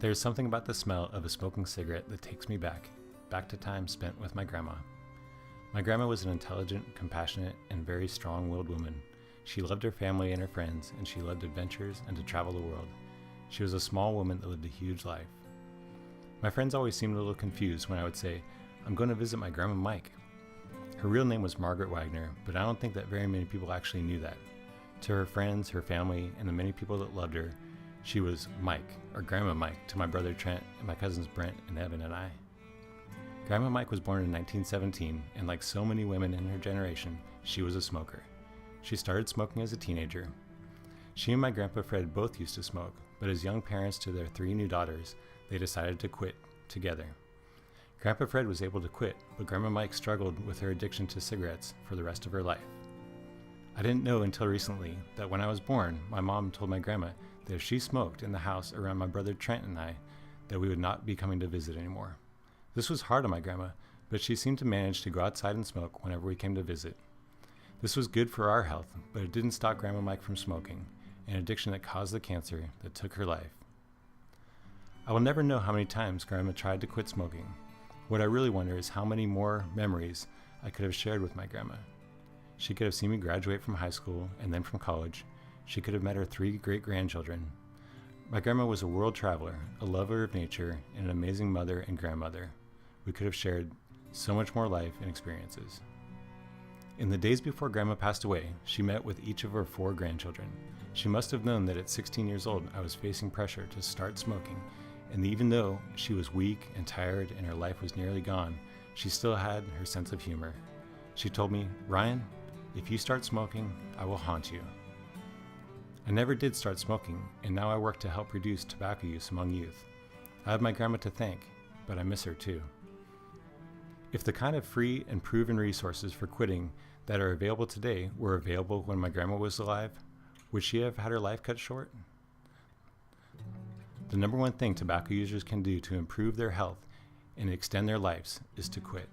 There's something about the smell of a smoking cigarette that takes me back to time spent with my grandma. My grandma was an intelligent, compassionate, and very strong-willed woman. She loved her family and her friends, and she loved adventures and to travel the world. She was a small woman that lived a huge life. My friends always seemed a little confused when I would say, "I'm going to visit my Grandma Mike." Her real name was Margaret Wagner, but I don't think that very many people actually knew that. To her friends, her family, and the many people that loved her, she was Mike, or Grandma Mike, to my brother Trent and my cousins Brent and Evan and I. Grandma Mike was born in 1917, and like so many women in her generation, she was a smoker. She started smoking as a teenager. She and my grandpa Fred both used to smoke, but as young parents to their 3 new daughters, they decided to quit together. Grandpa Fred was able to quit, but Grandma Mike struggled with her addiction to cigarettes for the rest of her life. I didn't know until recently that when I was born, my mom told my grandma that if she smoked in the house around my brother Trent and I, that we would not be coming to visit anymore. This was hard on my grandma, but she seemed to manage to go outside and smoke whenever we came to visit. This was good for our health, but it didn't stop Grandma Mike from smoking, an addiction that caused the cancer that took her life. I will never know how many times Grandma tried to quit smoking. What I really wonder is how many more memories I could have shared with my grandma. She could have seen me graduate from high school and then from college. She could have met her 3 great-grandchildren. My grandma was a world traveler, a lover of nature, and an amazing mother and grandmother. We could have shared so much more life and experiences. In the days before Grandma passed away, she met with each of her 4 grandchildren. She must have known that at 16 years old I was facing pressure to start smoking, and even though she was weak and tired and her life was nearly gone, she still had her sense of humor. She told me, "Ryan, if you start smoking, I will haunt you." I never did start smoking, and now I work to help reduce tobacco use among youth. I have my grandma to thank, but I miss her too. If the kind of free and proven resources for quitting that are available today were available when my grandma was alive, would she have had her life cut short? The number one thing tobacco users can do to improve their health and extend their lives is to quit.